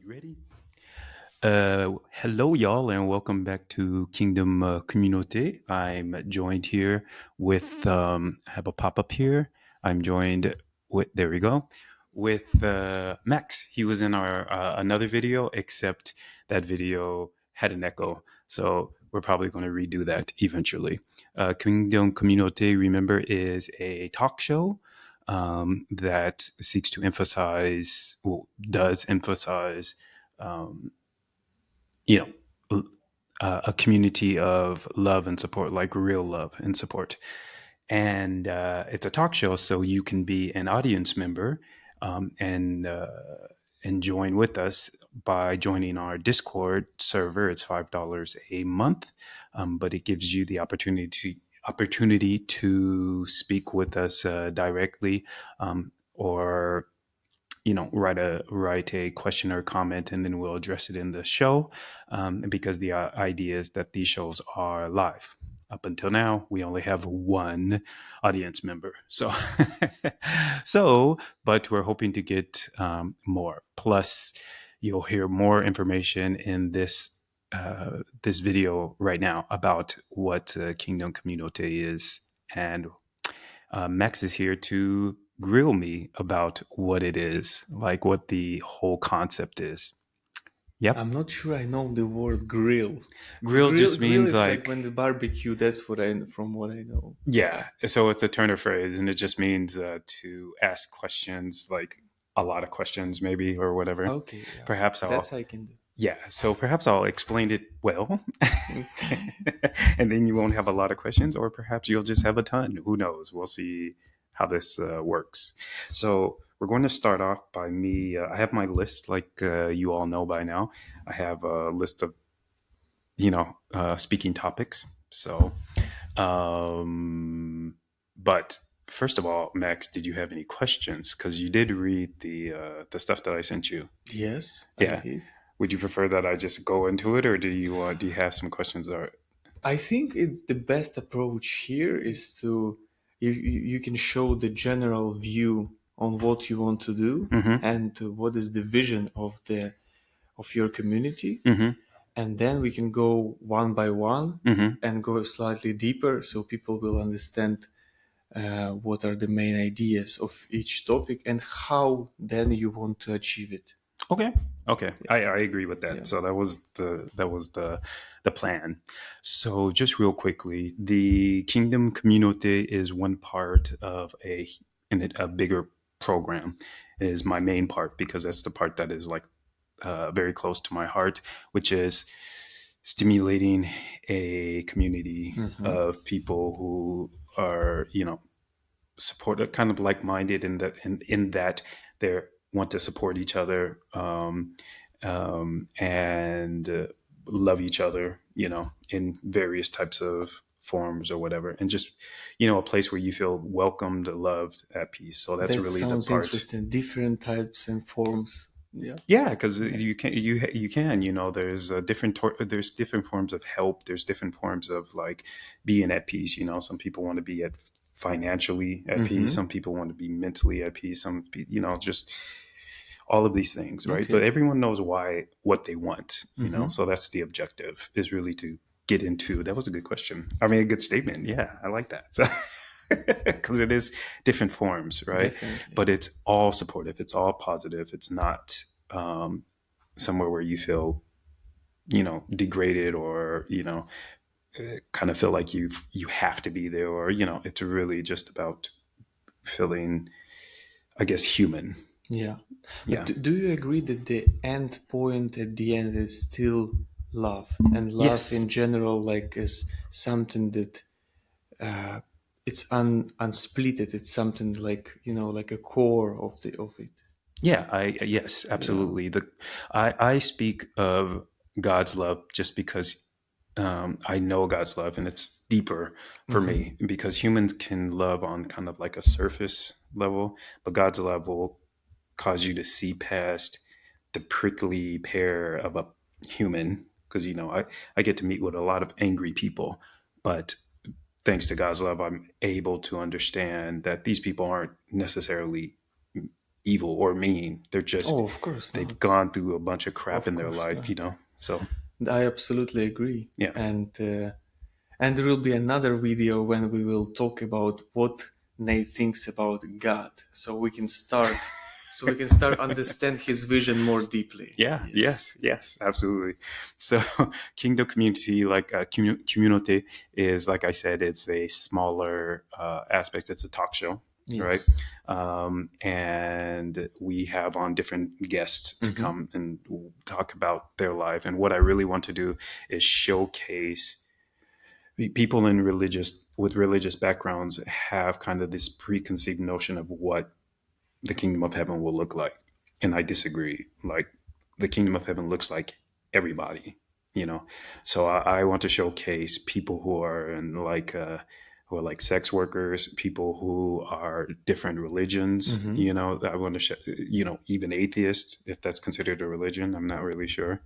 You ready? Hello, y'all, and welcome back to KingDOM Communauté. I'm joined here with, I have a pop up here. I'm joined with, there we go, with Max. He was in our another video, except that video had an echo. So we're probably going to redo that eventually. KingDOM Communauté, remember, is a talk show that seeks to emphasize, well, does emphasize, um, you know, a community of love and support, like real love and support. And it's a talk show, so you can be an audience member and join with us by joining our Discord server. It's $5 a month, but it gives you the opportunity to speak with us directly, or write a question or comment, and then we'll address it in the show. Because the idea is that these shows are live. Up until now, we only have one audience member. But we're hoping to get more. Plus, you'll hear more information in this video right now about what KingDOM Communauté is, and Max is here to grill me about what it is, like what the whole concept is. Yep. I'm not sure I know the word grill. Grill just Grill means is like like, when the barbecue. That's what from what I know. yeah. So it's a Turner phrase, and it just means to ask questions, like a lot of questions, maybe, or whatever. Okay, yeah, Perhaps that's I'll, I can do. yeah. So perhaps I'll explain it well, Okay. and then you won't have a lot of questions, or perhaps you'll just have a ton. Who knows? We'll see how this works. So we're going to start off by me. I have my list, like you all know by now. I have a list of speaking topics. So, but first of all, Max, did you have any questions? Because you did read the stuff that I sent you. Yes, I Yeah. did. Would you prefer that I just go into it, or do you have some questions? Or I think it's the best approach here is to you can show the general view on what you want to do mm-hmm, and what is the vision of your community, mm-hmm, and then we can go one by one mm-hmm. and go slightly deeper so people will understand what are the main ideas of each topic and how then you want to achieve it. Okay. Okay. I agree with that. Yeah. So that was the plan. So just real quickly, the KingDOM Communauté is one part of a bigger program. It is my main part because that's the part that is like very close to my heart, which is stimulating a community Mm-hmm. of people who are, support, kind of like-minded, in that they want to support each other, and love each other, in various types of forms or whatever, and just a place where you feel welcomed, loved, at peace. So that's That really the sounds part. interesting. Different types and forms. Yeah. Yeah, because Yeah. you can there's there's different forms of help. There's different forms of like being at peace. Some people want to be at financially at peace. Mm-hmm. Some people want to be mentally at peace. Just all of these things, right? But Okay. everyone knows what they want. Mm-hmm. So that's the objective, is really to get into. That was a good question. I mean, a good statement. Yeah, I like that. So, because it is different forms, right? Definitely. But it's all supportive. It's all positive. It's not somewhere where you feel, degraded, or kind of feel like you have to be there, or it's really just about feeling, I guess, human. Yeah. But Yeah. do you agree that the end point at the end is still love, and love Yes. in general, like, is something that uh, it's unsplitted. It's something like like a core of it. Yeah. Yes, Yeah. absolutely. I speak of God's love just because I know God's love, and it's deeper for Mm-hmm. me, because humans can love on kind of like a surface level, but God's love will cause you to see past the prickly pear of a human. Because I get to meet with a lot of angry people, but thanks to God's love, I'm able to understand that these people aren't necessarily evil or mean. They're just, Oh, of course they've not. gone through a bunch of crap Of in their course life, you not. know? So, I absolutely agree. yeah. And there will be another video when we will talk about what Nate thinks about God, so we can start understand his vision more deeply. Yeah, Yes. yes, absolutely. So, KingDOM Community, like Communauté, is, like I said, it's a smaller aspect. It's a talk show, right? Yes. And we have on different guests to Mm-hmm. come and talk about their life. And what I really want to do is showcase people in religious backgrounds have kind of this preconceived notion of what the kingdom of heaven will look like. And I disagree. Like, the kingdom of heaven looks like everybody, you know? So I want to showcase people who are like sex workers, people who are different religions, Mm-hmm. you know? I want to show, you know, even atheists, if that's considered a religion. I'm not really sure.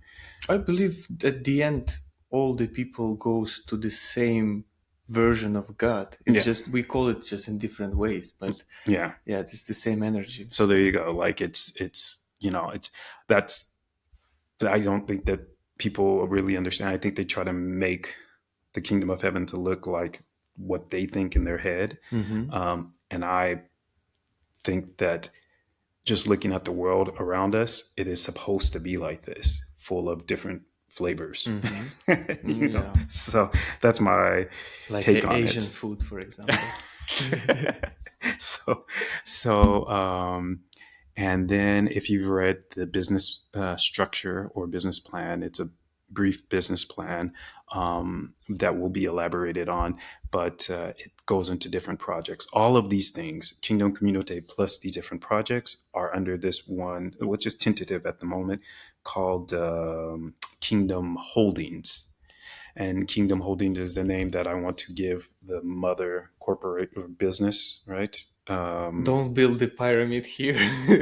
I believe at the end, all the people goes to the same version of God. It's Yeah. just we call it just in different ways, but Yeah. yeah, it's the same energy. So there you go. Like, it's, you know, that's, I don't think that people really understand. I think they try to make the kingdom of heaven to look like what they think in their head. Mm-hmm. And I think that just looking at the world around us, it is supposed to be like this, full of different flavors. Mm-hmm. You know, Yeah, so that's my like take on Asian it. food, for example. so, so, and then if you've read the business structure or business plan, it's a brief business plan that will be elaborated on, but it goes into different projects. All of these things, KingDOM Communauté plus the different projects, are under this one, which is tentative at the moment, called KingDOM Holdings. And KingDOM Holdings is the name that I want to give the mother corporate or business, right? Don't build the pyramid here.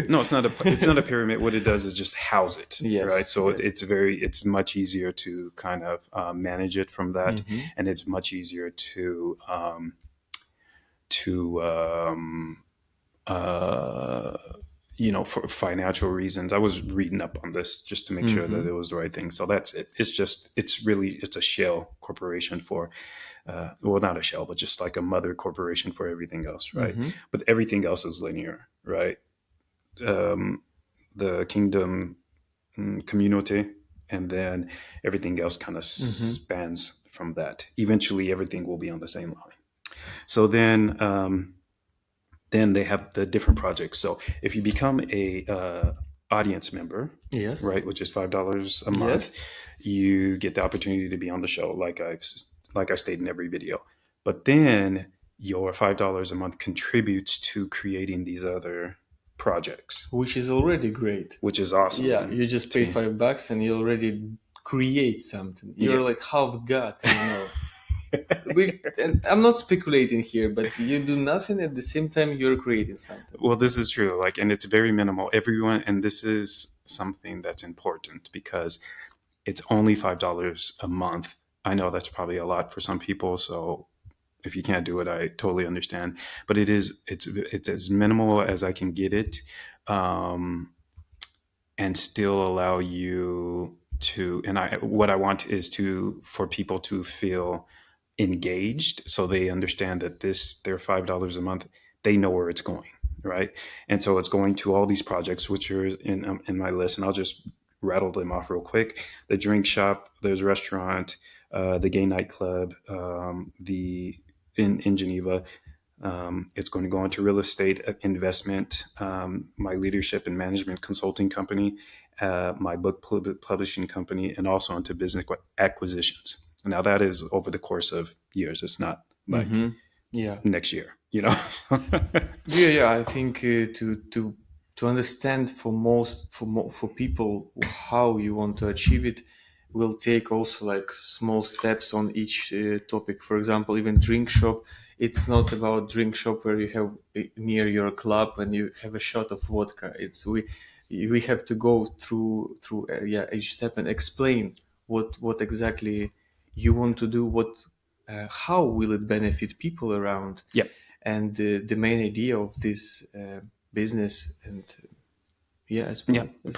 No, it's not a pyramid. What it does is just house it, Yes, right? So yes. it's much easier to kind of manage it from that, Mm-hmm. and it's much easier to uh, you know, for financial reasons. I was reading up on this just to make sure that Mm-hmm. it was the right thing. So that's it. It's a shell corporation for, well, not a shell, but just like a mother corporation for everything else, right? Mm-hmm. But everything else is linear, right? The KingDOM Communauté, and then everything else kind of spans from that. Eventually, everything will be on the same line. So then they have the different projects. So if you become a audience member, Yes. right, which is $5 a month, Yes. you get the opportunity to be on the show, like I state in every video. But then your $5 a month contributes to creating these other projects, Which is already great. which is awesome. Yeah, you just to pay me. $5 and you already create something. You're Yeah. like half God, you know. And I'm not speculating here, but you do nothing at the same time you're creating something. Well, this is true. Like, and it's very minimal. Everyone, and this is something that's important because it's only $5 a month. I know that's probably a lot for some people. So if you can't do it, I totally understand. But it's as minimal as I can get it, um, and still allow you to. And what I want is for people to feel engaged, so they understand that their $5 a month, they know where it's going, right? And so it's going to all these projects, which are in my list, and I'll just rattle them off real quick. The drink shop, there's restaurant, the gay nightclub, the in Geneva. It's going to go into real estate investment, my leadership and management consulting company, my book publishing company, and also into business acquisitions. Now that is over the course of years. It's not like Yeah. next year, you know. Yeah. I think to understand for people how you want to achieve it will take also like small steps on each topic. For example, even drink shop. It's not about drink shop where you have near your club and you have a shot of vodka. It's we have to go through each step and explain what exactly you want to do. How will it benefit people around? Yep. And the main idea of this business and as Yeah, well.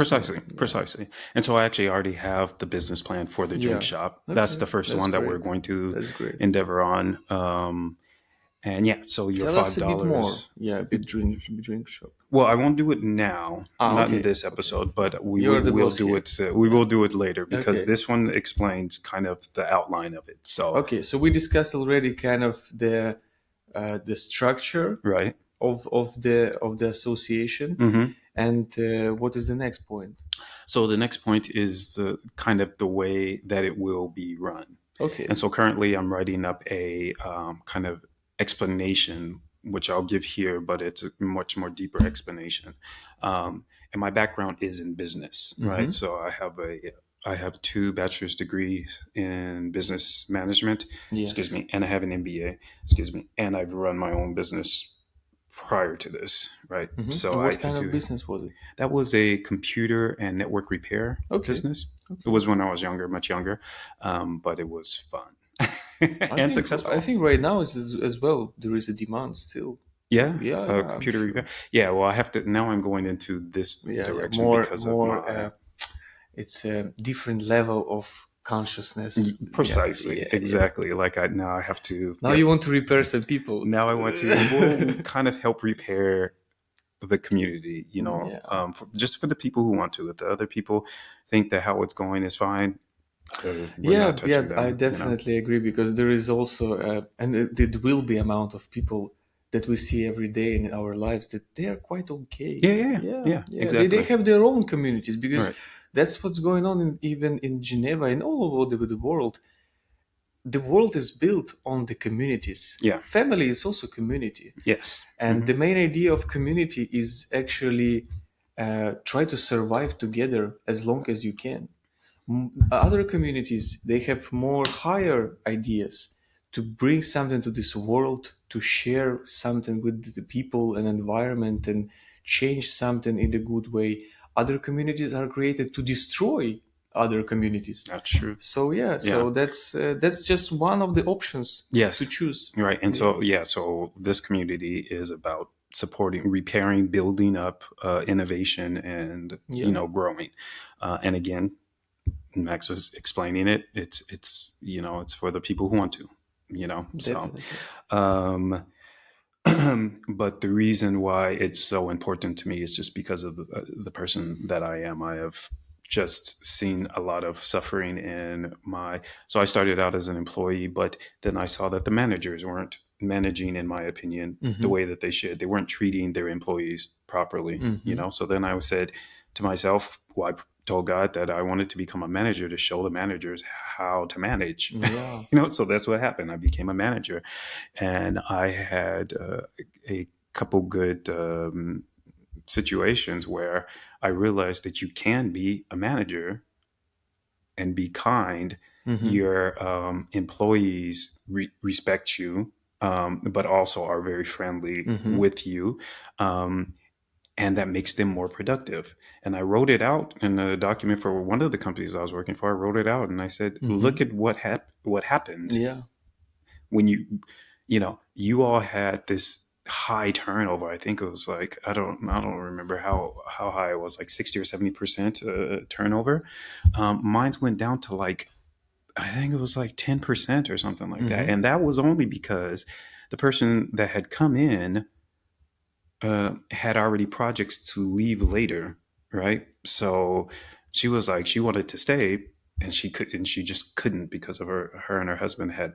precisely. And so I actually already have the business plan for the drink Yeah. shop. That's Okay, the first that's one that we're great. going to That's great. endeavor on. And yeah, so your Tell us five a bit more. dollars. Yeah, a drink shop. Well, I won't do it now, not in Okay. this Okay. episode, but we You're the will boss do here. it. We Yeah. will do it later because Okay. this one explains kind of the outline of it. So, Okay. So we discussed already kind of the structure right. of the association, Hmm. and what is the next point? So the next point is the kind of the way that it will be run. Okay. And so currently I'm writing up a kind of explanation, which I'll give here, but it's a much more deeper explanation. And my background is in business, right? So I have two bachelor's degrees in business management, excuse Yes. me, and I have an MBA, excuse me, and I've run my own business prior to this, right? So What I kind of do. business was it? That was a computer and network repair Okay. business. It Okay. was when I was younger, much younger, but it was fun and I successful. think right now is as well there is a demand still. Yeah, Yeah, yeah, I'm computer repair. sure. Yeah, well, I have to now. I'm going into this Yeah, yeah. direction because of More. my It's a different level of consciousness. Yeah, precisely, yeah, yeah. exactly. Like I now I have to. Now Yep. you want to repair some people. Now I want to well kind of help repair the community. Yeah. Just for the people who want to. If the other people think that how it's going is fine, we're not Yeah, yeah, touching I them. definitely agree because there is also, and it will be amount of people that we see every day in our lives that they are quite okay. Yeah, yeah, Yeah, yeah, yeah, they exactly. have their own communities because Right. that's what's going on even in Geneva and all over the world. The world is built on the communities. Yeah. Family is also community. Yes. And the main idea of community is actually try to survive together as long as you can. Other communities, they have more higher ideas to bring something to this world, to share something with the people and environment and change something in a good way. Other communities are created to destroy other communities. That's true. So yeah, Yeah. so that's just one of the options to Yes. choose. Right. And Yeah. so, yeah, so this community is about supporting, repairing, building up innovation and, Yeah. growing. And again, Max was explaining it. It's for the people who want to, so, Definitely. um, but the reason why it's so important to me is just because of the person that I am. I have just seen a lot of suffering in my. So I started out as an employee, but then I saw that the managers weren't managing, in my opinion, the way that they should. They weren't treating their employees properly. So then I said to myself, well, I told God that I wanted to become a manager to show the managers how to manage. Yeah. So that's what happened. I became a manager, and I had a couple good situations where I realized that you can be a manager and be kind. Your employees respect you, but also are very friendly with you. And that makes them more productive. And I wrote it out in a document for one of the companies I was working for. I wrote it out and I said, "Look at what happened Yeah. when you all had this high turnover. I think it was like I don't remember how high it was, like 60 or 70% turnover. Mine's went down to like I think it was like 10% or something like that, and that was only because the person that had come in had already projects to leave later, right? So she was like she wanted to stay, and she just couldn't because of her and her husband had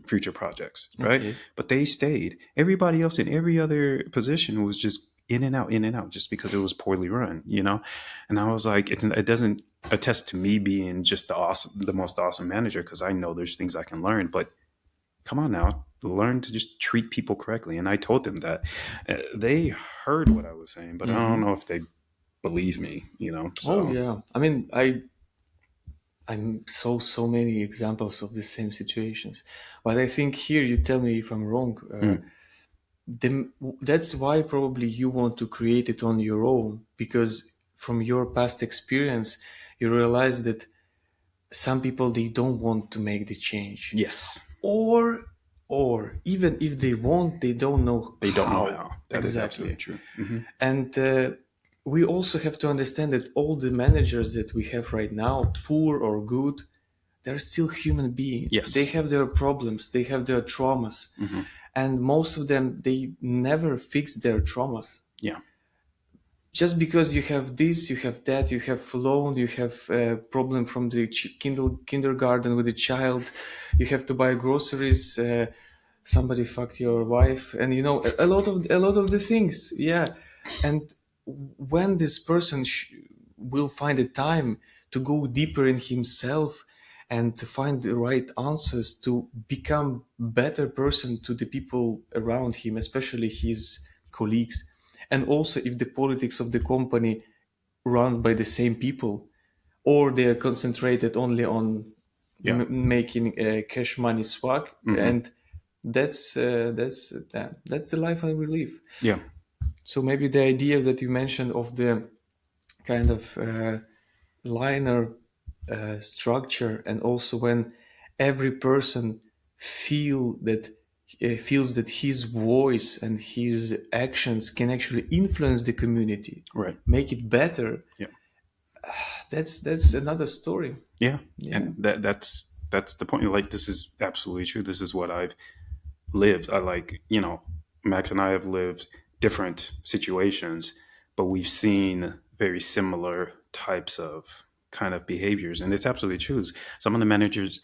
future projects, right? Okay. But they stayed. Everybody else in every other position was just in and out, just because it was poorly run. And I was like, it doesn't attest to me being just the most awesome manager, because I know there's things I can learn, but come on now, learn to just treat people correctly. And I told them that. They heard what I was saying, but I don't know if they believe me. Oh So yeah. I mean, I'm so many examples of the same situations, but I think here you tell me if I'm wrong. That's why probably you want to create it on your own, because from your past experience, you realize that some people they don't want to make the change, yes. or or even if they want, they don't know They don't know how. how. That is absolutely true. And we also have to understand that all the managers that we have right now, poor or good, they're still human beings. Yes. They have their problems, they have their traumas. And most of them, they never fix their traumas. Yeah. Just because you have this, you have that, you have loan, you have a problem from the kindergarten with a child, you have to buy groceries, somebody fucked your wife, and you know, a lot of the things. Yeah. And when this person will find a time to go deeper in himself and to find the right answers to become better person to the people around him, especially his colleagues, and also if the politics of the company run by the same people, or they're concentrated only on making cash money swag, and that's the life I will live. Yeah. So maybe the idea that you mentioned of the kind of linear structure, and also when every person feels that his voice and his actions can actually influence the community, Right. make it better. Yeah. That's another story. Yeah. And that's the point. Like, this is absolutely true. This is what I've lived. Max and I have lived different situations, but we've seen very similar types of kind of behaviors. And it's absolutely true. Some of the managers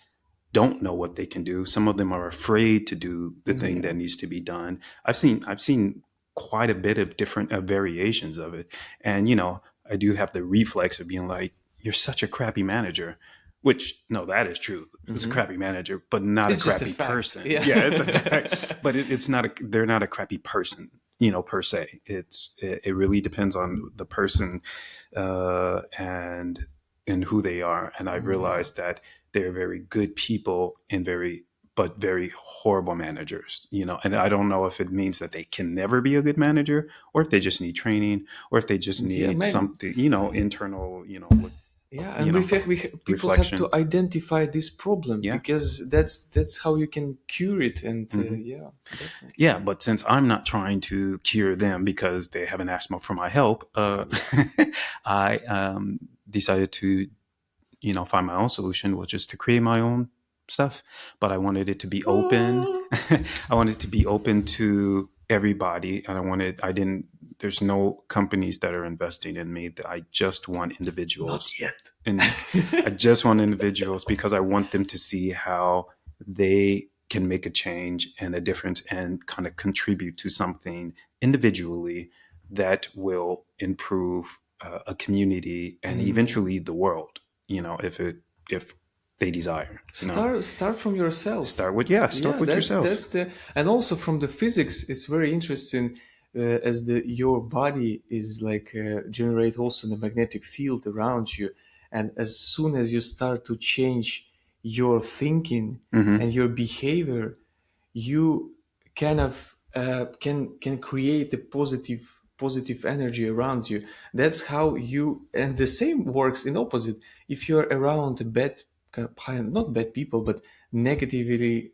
don't know what they can do. Some of them are afraid to do the thing that needs to be done. I've seen quite a bit of different variations of it. And, I do have the reflex of being like, you're such a crappy manager. Which, no, that is true. It's a crappy manager, but not It's a just a crappy fact. person. Yeah. It's a fact. But it's not they're not a crappy person, per se. It really depends on the person and who they are. And I've realized that they're very good people and very horrible managers, and I don't know if it means that they can never be a good manager, or if they just need training, or if they just need something, internal, and people have reflection. to identify this problem, Yeah. because that's how you can cure it. And definitely. Yeah, but since I'm not trying to cure them because they haven't asked for my help, I decided to, find my own solution, which is to create my own stuff. But I wanted it to be open. I wanted it to be open to everybody, and there's no companies that are investing in me. I just want individuals. Not yet. And I just want individuals because I want them to see how they can make a change and a difference and kind of contribute to something individually that will improve a community and eventually the world, if they desire. Start from yourself. Start with yourself. That's and also from the physics, it's very interesting. As your body is like generate also the magnetic field around you, and as soon as you start to change your thinking and your behavior, you kind of can create a positive energy around you. That's how and the same works in opposite. If you're around not bad people, but negatively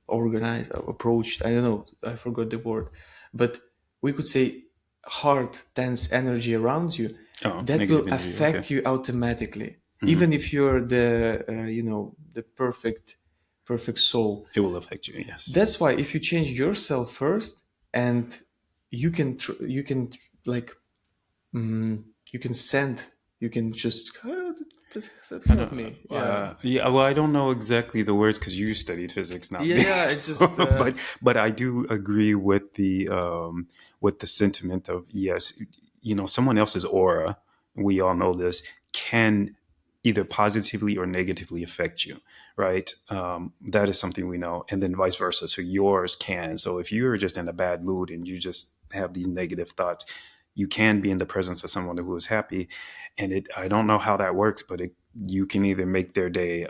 organized, approached, I don't know, I forgot the word, but we could say hard, tense energy around you, that will affect you automatically. Even if you're the perfect soul, it will affect you. Yes. That's why if you change yourself first, and you can just help me. Well, I don't know exactly the words because you studied physics, not me. Yeah, it's just. But I do agree with the sentiment of, yes, someone else's aura. We all know this can either positively or negatively affect you, right? That is something we know, and then vice versa. So yours can. So if you're just in a bad mood and you just have these negative thoughts, you can be in the presence of someone who is happy, and I don't know how that works, but you can either make their day,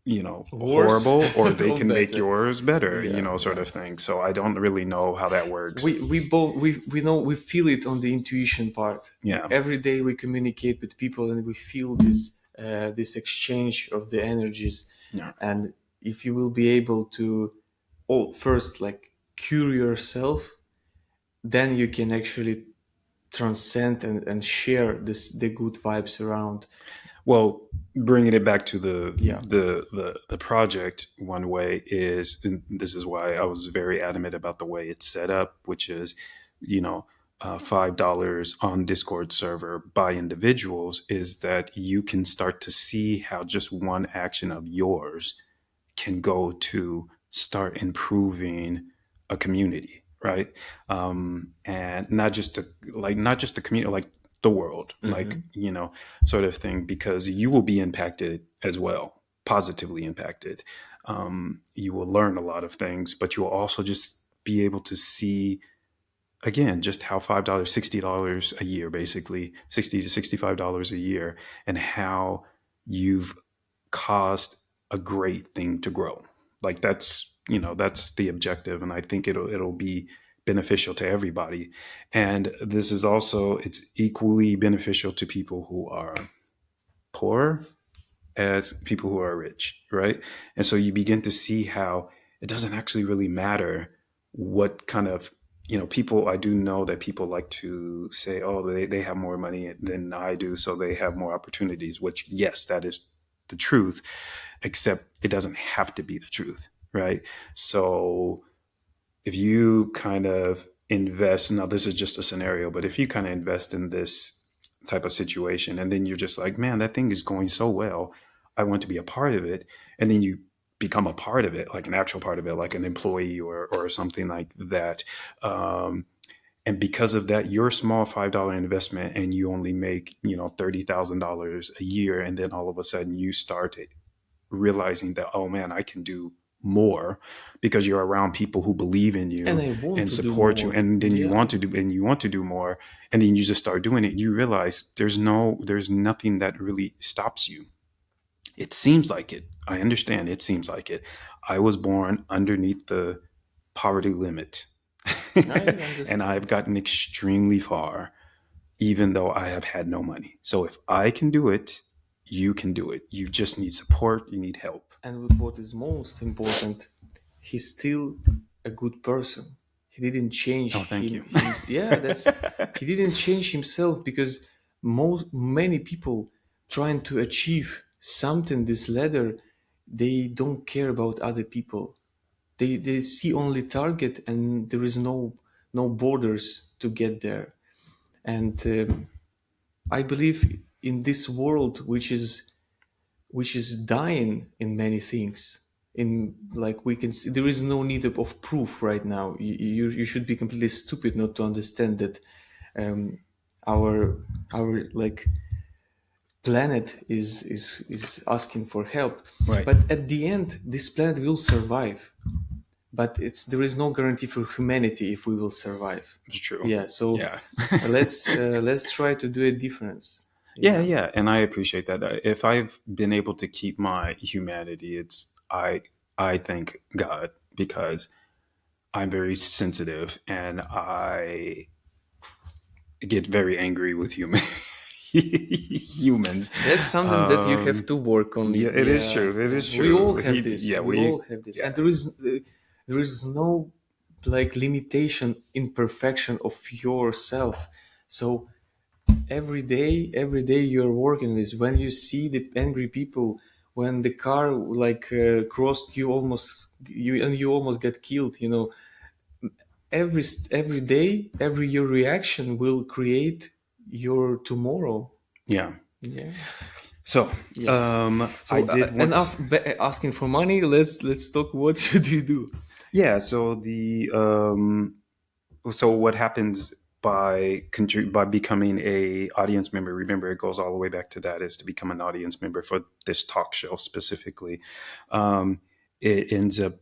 worse, horrible, or they can better. make yours better, sort of thing. So I don't really know how that works. We both know, we feel it on the intuition part. Yeah. Every day we communicate with people and we feel this exchange of the energies. Yeah. And if you will be able to, first, like, cure yourself, then you can actually transcend and share the good vibes around. Well, bringing it back to the Yeah. the project, one way is, and this is why I was very adamant about the way it's set up, which is, you know, $5 on Discord server by individuals, is that you can start to see how just one action of yours can go to start improving a community, right? And not just the community, like the world, like, Mhm. sort of thing, because you will be impacted as well, positively impacted. You will learn a lot of things, but you will also just be able to see again just how $5, $60 a year, basically $60 to $65 a year, and how you've caused a great thing to grow. Like that's the objective, and I think it'll be beneficial to everybody. And this is also, it's equally beneficial to people who are poor as people who are rich, right? And so you begin to see how it doesn't actually really matter what kind of, people. I do know that people like to say, oh, they have more money than I do, so they have more opportunities, which, yes, that is the truth, except it doesn't have to be the truth, right? So if you kind of invest, now this is just a scenario, but if you kind of invest in this type of situation and then you're just like, man, that thing is going so well, I want to be a part of it. And then you become a part of it, like an actual part of it, like an employee or something like that. And because of that, your small $5 investment, and you only make, $30,000 a year. And then all of a sudden you start realizing that, oh man, I can do more, because you're around people who believe in And you I want and to do support you, more. and then Yeah. you want to do more, and then you just start doing it. You realize there's nothing that really stops you. It seems like it. I understand. It seems like it. I was born underneath the poverty limit, I and I've understand. gotten extremely far, even though I have had no money. So if I can do it, you can do it. You just need support. You need help. And what is most important, he's still a good person. He didn't Oh, change thank you. him. Yeah, that's, he didn't change himself, because many people trying to achieve something this ladder, they don't care about other people. They see only target, and there is no borders to get there. And I believe in this world, which is dying in many things. In, like, we can see, there is no need of proof right now. You should be completely stupid not to understand that um, our like planet is asking for help. Right. But at the end, this planet will survive. But there is no guarantee for humanity if we will survive. It's true. Yeah. So Yeah. let's try to do a difference. Yeah, Yeah. yeah, and I appreciate that. If I've been able to keep my humanity, it's I thank God, because I'm very sensitive and I get very angry with humans. That's something that you have to work on Yeah, it. it is Yeah, true. It yeah. is We all true. have this. Yeah, We all have this, and yeah, there is no, like, limitation in perfection of yourself. So every day you're working this. When you see the angry people, when the car, like, crossed you, you almost get killed. Every day, every your reaction will create your tomorrow. yeah. Yeah. So, Yes. I So did want. enough asking for money. Let's talk. What should you do? Yeah. So what happens by becoming a audience member? Remember, it goes all the way back to that, is to become an audience member for this talk show specifically. Um, it ends up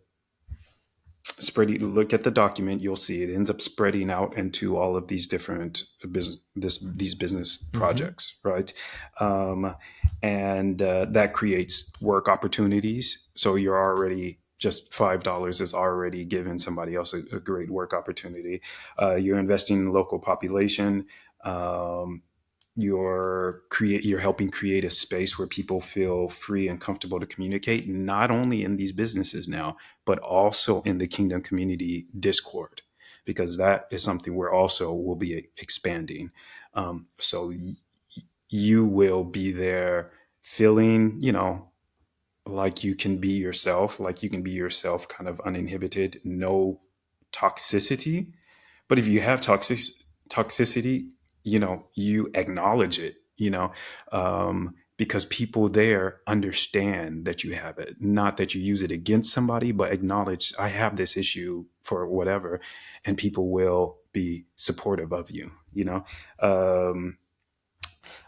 spreading. Look at the document, you'll see it ends up spreading out into all of these different these business Hmm. projects, right? Um, and that creates work opportunities. So you're already, just $5 is already giving somebody else a great work opportunity. You're investing in local population. Um, you're helping create a space where people feel free and comfortable to communicate, not only in these businesses now, but also in the KingDOM community Discord, because that is something we're also will be expanding. So you will be there feeling, like you can be yourself, kind of uninhibited, no toxicity. But if you have toxicity, you acknowledge it, because people there understand that you have it, not that you use it against somebody, but acknowledge I have this issue for whatever, and people will be supportive of you.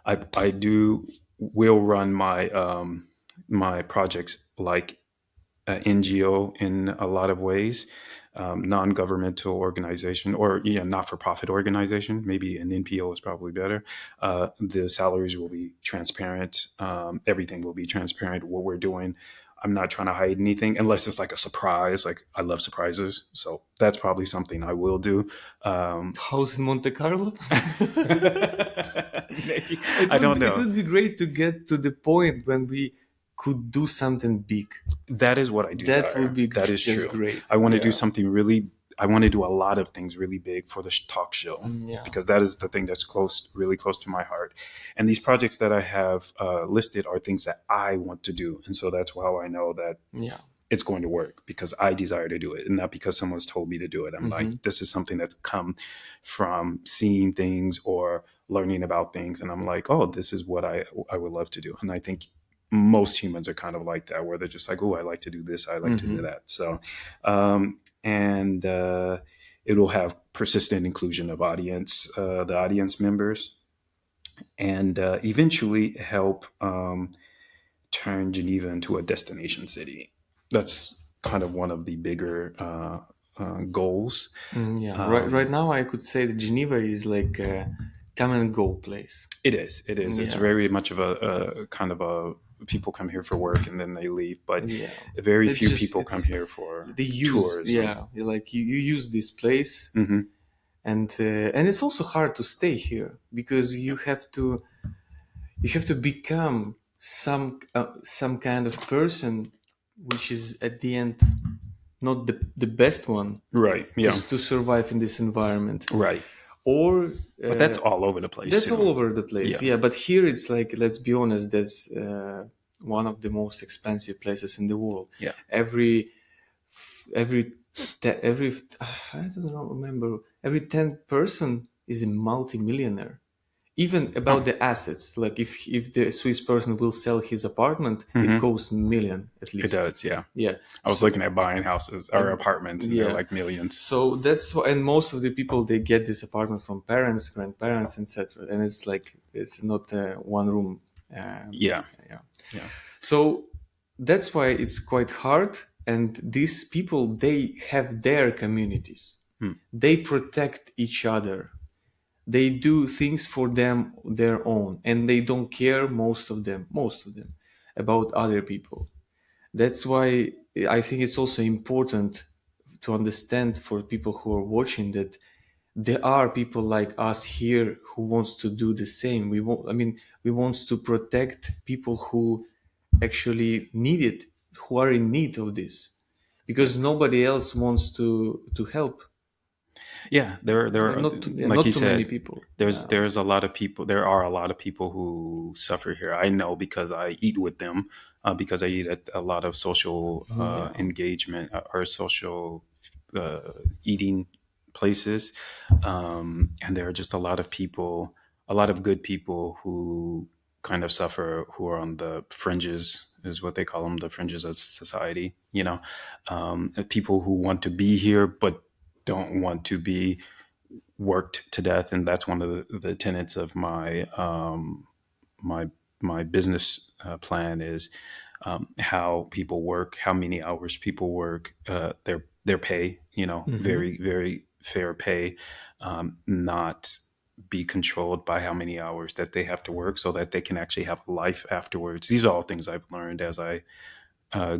I do will run my projects like NGO in a lot of ways, non-governmental organization, or not-for-profit organization. Maybe an NPO is probably better. The salaries will be transparent. Everything will be transparent. What we're doing, I'm not trying to hide anything unless it's like a surprise. Like I love surprises, so that's probably something I will do. House in Monte Carlo. Maybe. I don't know. It would be great to get to the point when we could do something big. That is what I desire. That would be that is just true. great. I want to do something really. I want to do a lot of things really big for the talk show, because that is the thing that's really close to my heart. And these projects that I have listed are things that I want to do, and so that's how I know that it's going to work, because I desire to do it, and not because someone's told me to do it. I'm like, this is something that's come from seeing things or learning about things, and I'm like, oh, this is what I would love to do. And I think most humans are kind of like that, where they're just like, oh, I like to do this, I like to do that. So, and it will have persistent inclusion of the audience members, and eventually help turn Geneva into a destination city. That's kind of one of the bigger goals. Right now, I could say that Geneva is like a come and go place. It is. It's very much of a kind of a people come here for work and then they leave, but very few people come here for tours. Like you use this place, and it's also hard to stay here, because you have to become some kind of person, which is at the end not the best one, right? To survive in this environment, right? Or but that's all over the place. That's all over the place. Yeah, but here it's like, let's be honest, that's one of the most expensive places in the world. Yeah. Every I don't remember. Every 10th person is a multi-millionaire. Even about the assets, like if the Swiss person will sell his apartment, it costs million at least. It does, yeah. Yeah. I was looking at buying houses or apartments, and they're like millions. So that's why, and most of the people, they get this apartment from parents, grandparents, etc. And it's like, it's not one room. Yeah. So that's why it's quite hard. And these people, they have their communities. They protect each other. They do things for them, their own, and they don't care, most of them, about other people. That's why I think it's also important to understand, for people who are watching, that there are people like us here who wants to do the same. We want to protect people who actually need it, who are in need of this, because nobody else wants to help. Yeah, there are not like you too said, many people. There's a lot of people. There are a lot of people who suffer here. I know, because I eat with them, because I eat at a lot of social engagement or social eating places, and there are just a lot of people, a lot of good people who kind of suffer, who are on the fringes, is what they call them, the fringes of society. People who want to be here but don't want to be worked to death. And that's one of the tenets of my my business plan is how people work, how many hours people work, their pay, very, very fair pay, not be controlled by how many hours that they have to work, so that they can actually have a life afterwards. These are all things I've learned as I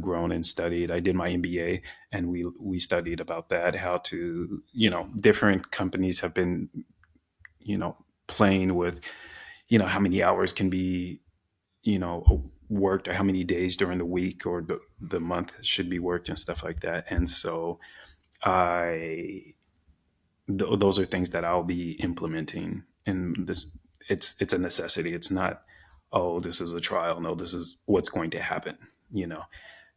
grown and studied. I did my MBA, and we studied about that, how to, different companies have been, playing with, how many hours can be, worked, or how many days during the week or the month should be worked and stuff like that. And so I, those are things that I'll be implementing in this. It's a necessity. It's not, oh, this is a trial. No, this is what's going to happen,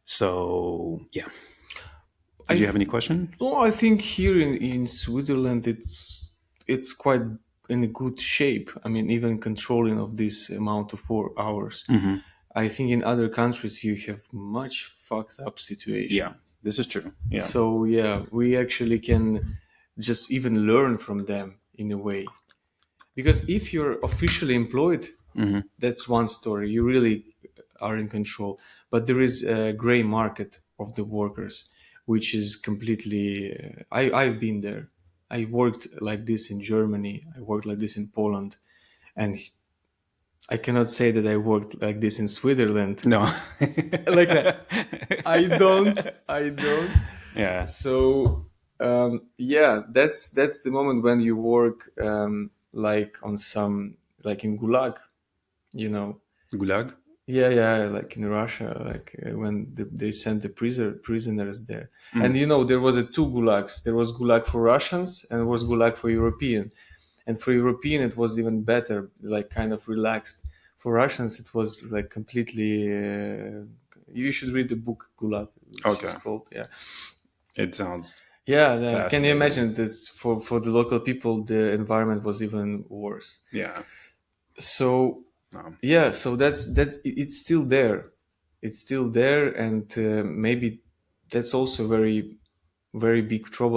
So yeah. I Did you have th- any question? well, I think here in Switzerland, it's quite in a good shape. I mean, even controlling of this amount of work hours. Mm-hmm. I think in other countries you have much fucked up Yeah, situation. this is true. Yeah. So yeah, we actually can just even learn from them in a way. Because if you're officially employed, Mm-hmm. that's one story. You really are in control. But there is a gray market of the workers, which is completely. I've been there. I worked like this in Germany. I worked like this in Poland, and I cannot say that I worked like this in Switzerland. No. Like that, I don't. I don't. Yeah. So yeah, that's the moment when you work like on some like in Gulag, you know. Gulag. Yeah, yeah, like in Russia, like when they sent the prisoners there. And Mm. there was a two gulags. There was gulag for Russians and was gulag for European. And for European, it was even better, like kind of relaxed. For Russians, it was like completely. You should read the book Gulag, which is Okay. called. Yeah, It sounds yeah. Can you fascinating. imagine this for the local people? The environment was even worse. Yeah. So Um, yeah, so it's still there. It's still there, and maybe that's also very very big trouble.